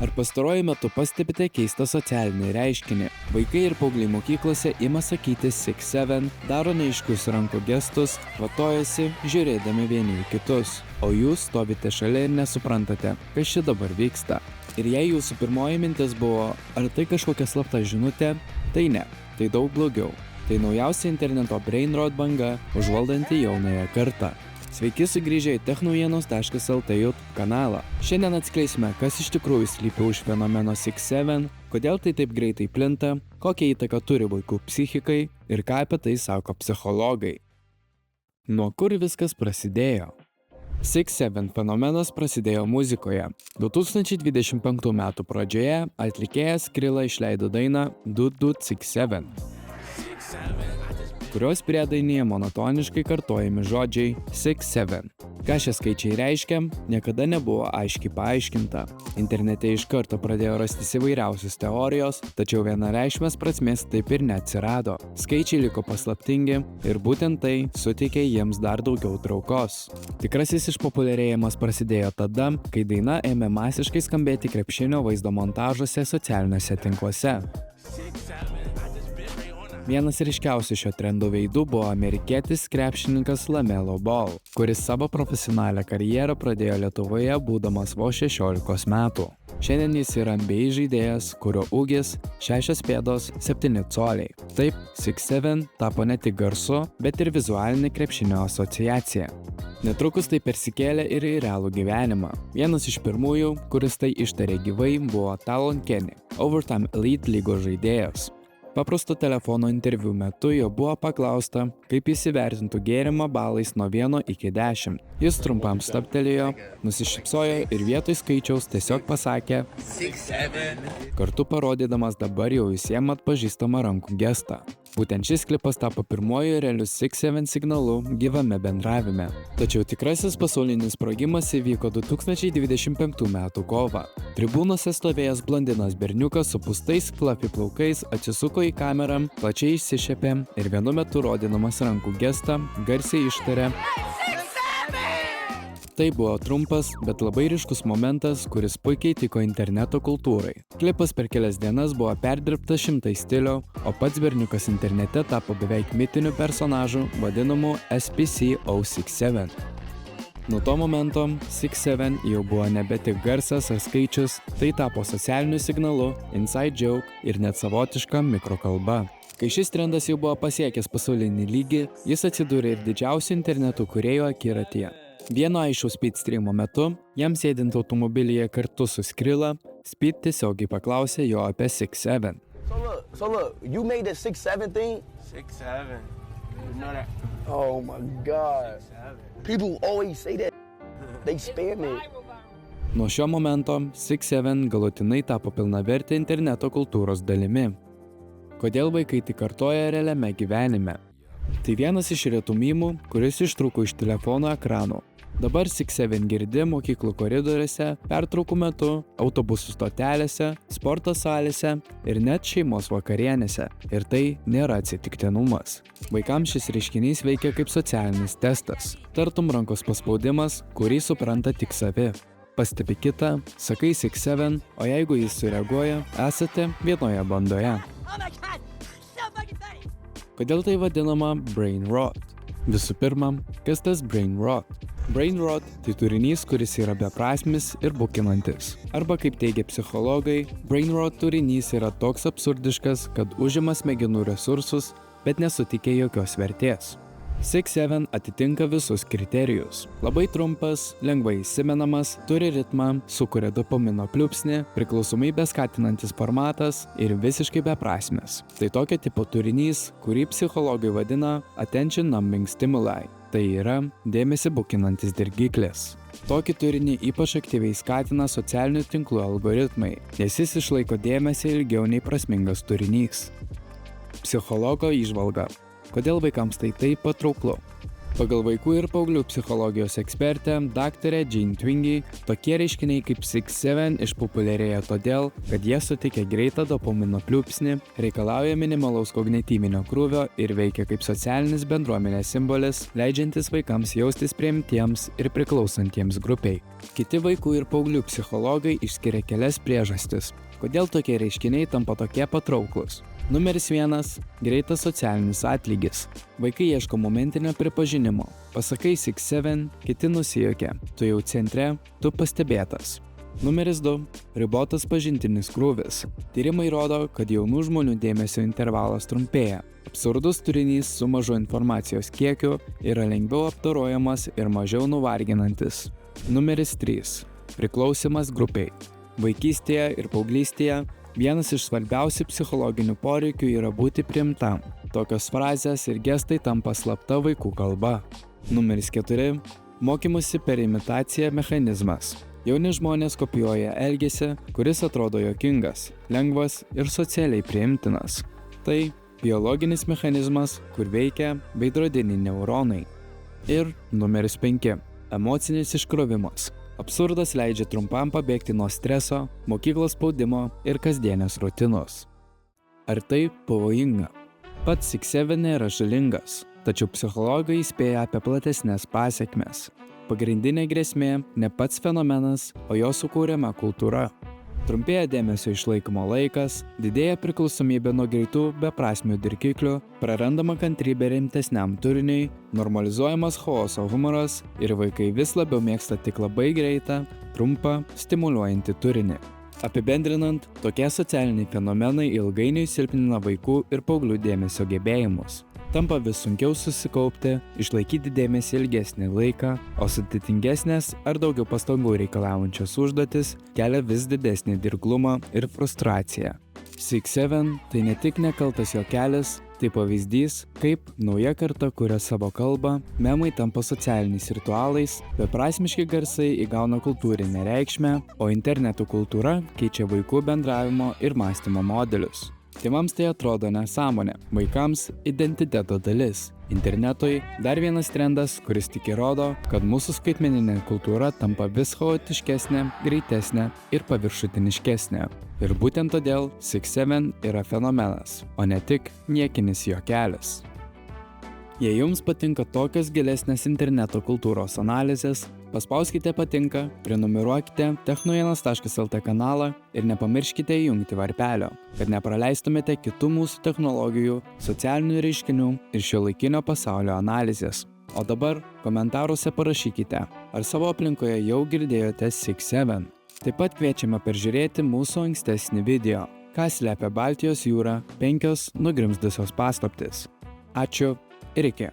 Ar pastaruoju metu pastebite keistą socialinį reiškinį? Vaikai ir paaugliai mokyklose ima sakyti 6-7, daro neaiškius rankų gestus, kvatojasi, žiūrėdami vieni į kitus. O jūs stovite šalia ir nesuprantate, kas čia dabar vyksta. Ir jei jūsų pirmoji mintis buvo, ar tai kažkokia slapta žinutė, tai ne, tai daug blogiau. Tai naujausia interneto brainrot banga, užvaldanti jaunąją kartą. Sveiki sugrįžę į technaujienos.lt YouTube kanalą. Šiandien atskleisime, kas iš tikrųjų slypi už fenomeno 6-7, kodėl tai taip greitai plinta, kokią įtaką turi vaikų psichikai ir ką apie tai sako psichologai. Nuo kur viskas prasidėjo? 6-7 fenomenas prasidėjo muzikoje. 2025 metų pradžioje atlikėjas Skrilla išleido dainą Dut Dut 6-7. Kurios priedainyje monotoniškai kartojami žodžiai 6-7. Ką šie skaičiai reiškia, niekada nebuvo aiškiai paaiškinta. Internete iš karto pradėjo rastis įvairiausios teorijos, tačiau vienareikšmės prasmės taip ir neatsirado. Skaičiai liko paslaptingi ir būtent tai suteikė jiems dar daugiau traukos. Tikrasis išpopuliarėjimas prasidėjo tada, kai daina ėmė masiškai skambėti krepšinio vaizdo montažuose socialiniuose tinkluose. Vienas ryškiausių šio trendo veidų buvo amerikietis krepšininkas LaMelo Ball, kuris savo profesionalią karjerą pradėjo Lietuvoje būdamas vos 16 metų. Šiandien jis yra NBA žaidėjas, kurio ūgis 6 pėdos 7 coliai. Taip, 6-7 tapo ne tik garsu, bet ir vizualinė krepšinio asociacija. Netrukus tai persikėlė ir į realų gyvenimą. Vienas iš pirmųjų, kuris tai ištarė gyvai, buvo Talon Kenny, Overtime Elite lygos žaidėjas. Paprasto telefono interviu metu jo buvo paklausta, kaip jis įvertintų gėrimą balais nuo 1 iki 10. Jis trumpam stabtelėjo, nusišypsojo ir vietoj skaičiaus tiesiog pasakė 6-7, kartu parodydamas dabar jau visiems atpažįstamą rankų gestą. Būtent šis klipas tapo pirmuoju realiu 6-7 signalu gyvame bendravime. Tačiau tikrasis pasaulinis sprogimas įvyko 2025 metų kovą. Tribūnose stovėjęs blondinas berniukas su pustais fluffy plaukais atsisuko į kamerą, plačiai išsišiepė ir vienu metu rodydamas rankų gestą garsiai ištarė. Tai buvo trumpas, bet labai ryškus momentas, kuris puikiai tiko interneto kultūrai. Klipas per kelias dienas buvo perdirbtas šimtais stilių, o pats berniukas internete tapo beveik mitiniu personažu vadinamu SPC067. Nuo to momento 6-7 jau buvo nebe tik garsas ar skaičius, tai tapo socialiniu signalu, inside joke ir net savotiška mikrokalba. Kai šis trendas jau buvo pasiekęs pasaulinį lygį, jis atsidūrė ir didžiausių interneto kūrėjų akiratyje. Vieno aišaus Speed streamo metu, jam sėdint automobilyje kartu su Skrilla, Speed tiesiogiai paklausė jo apie 6-7. So look, you made the 6-7 thing? 6-7. You know that? Oh my God. 6-7. People always say that. They spam it. Nuo šio momento 6-7 galutinai tapo pilnavertė interneto kultūros dalimi. Kodėl vaikai tai kartoja realiame gyvenime? Tai vienas iš retų mymų, kuris ištrūko iš telefono ekranų. Dabar 6-7 girdi mokyklų koridoriuose, pertraukų metu, autobusų stotelėse, sporto salėse ir net šeimos vakarienėse. Ir tai nėra atsitiktinumas. Vaikams šis reiškinys veikia kaip socialinis testas. Tartum rankos paspaudimas, kurį supranta tik savi. Pastebi kitą, sakai 6-7, o jeigu jis sureaguoja, esate vienoje bandoje. Kodėl tai vadinama brain rot? Visų pirma, kas tas brain rot? Brain rot tai turinys, kuris yra beprasmis ir bukinantis. Arba kaip teigia psichologai, brain rot turinys yra toks absurdiškas, kad užima smegenų resursus, bet nesuteikia jokios vertės. 6-7 atitinka visus kriterijus. Labai trumpas, lengvai įsimenamas, turi ritmą, sukuria dopamino pliūpsnį, priklausomybę skatinantis formatas ir visiškai beprasmis. Tai tokio tipo turinys, kurį psichologai vadina attention numbing stimuli. Tai yra dėmesį bukinantis dirgiklis. Tokį turinį ypač aktyviai skatina socialinių tinklų algoritmai, nes jis išlaiko dėmesį ilgiau nei prasmingas turinys. Psichologo įžvalga. Kodėl vaikams tai taip patrauklu? Pagal vaikų ir paauglių psichologijos ekspertę dr. Jean Twenge, tokie reiškiniai kaip 6-7 išpopuliarėja todėl, kad jie suteikia greitą dopamino pliūpsnį, reikalauja minimalaus kognityvinio krūvio ir veikia kaip socialinis bendruomenės simbolis, leidžiantis vaikams jaustis priimtiems ir priklausantiems grupiai. Kiti vaikų ir paauglių psichologai išskiria kelias priežastis, kodėl tokie reiškiniai tampa tokie patrauklūs. Numeris 1 – greitas socialinis atlygis. Vaikai ieško momentinio pripažinimo. Pasakai 6-7, kiti nusijuokia. Tu jau centre, tu pastebėtas. Numeris 2 – ribotas pažintinis krūvis. Tyrimai rodo, kad jaunų žmonių dėmesio intervalas trumpėja. Absurdus turinys su mažu informacijos kiekiu yra lengviau apdorojamas ir mažiau nuvarginantis. Numeris 3 – priklausymas grupiai. Vaikystėje ir paauglystėje vienas iš svarbiausių psichologinių poreikių yra būti priimtam. Tokios frazės ir gestai tampa slapta vaikų kalba. Numeris 4 – mokymosi per imitaciją mechanizmas. Jauni žmonės kopijuoja elgesį, kuris atrodo juokingas, lengvas ir socialiai priimtinas. Tai biologinis mechanizmas, kur veikia veidrodiniai neuronai. Ir numeris 5 – emocinis iškrovimas. Absurdas leidžia trumpam pabėgti nuo streso, mokyklos spaudimo ir kasdienės rutinos. Ar tai pavojinga? Pats 6-7 nėra žalingas, tačiau psichologai įspėja apie platesnės pasekmes. Pagrindinė grėsmė ne pats fenomenas, o jo sukūriama kultūra. Trumpėja dėmesio išlaikymo laikas, didėja priklausomybė nuo greitų beprasmių dirgiklių, prarandama kantrybė rimtesniam turiniui, normalizuojamas chaoso humoras ir vaikai vis labiau mėgsta tik labai greitą, trumpą, stimuliuojantį turinį. Apibendrinant, tokie socialiniai fenomenai ilgainiui silpnina vaikų ir paauglių dėmesio gebėjimus. Tampa vis sunkiau susikaupti, išlaikyti dėmesį ilgesnį laiką, o sudėtingesnės ar daugiau pastangų reikalaujančios užduotis kelia vis didesnį dirglumą ir frustraciją. 6-7 tai ne tik nekaltas juokelis, tai pavyzdys, kaip nauja karta kuria savo kalbą, memai tampa socialiniais ritualais, beprasmiški garsai įgauna kultūrinę reikšmę, o interneto kultūra keičia vaikų bendravimo ir mąstymo modelius. Tėvams tai atrodo nesąmonė, vaikams identiteto dalis. Internetui dar vienas trendas, kuris tik įrodo, kad mūsų skaitmeninė kultūra tampa vis chaotiškesnė, greitesnė ir paviršutiniškesnė. Ir būtent todėl 6-7 yra fenomenas, o ne tik niekinis juokelis. Jei jums patinka tokios gilesnės interneto kultūros analizės, paspauskite patinka, prenumeruokite technojienas.lt kanalą ir nepamirškite įjungti varpelio, kad nepraleistumėte kitų mūsų technologijų, socialinių reiškinių ir šiuolaikinio pasaulio analizės. O dabar komentaruose parašykite, ar savo aplinkoje jau girdėjote 6-7. Taip pat kviečiame peržiūrėti mūsų ankstesnį video, ką slepia Baltijos jūra 5 nugrimzdusios paslaptys. Ačiū ir iki.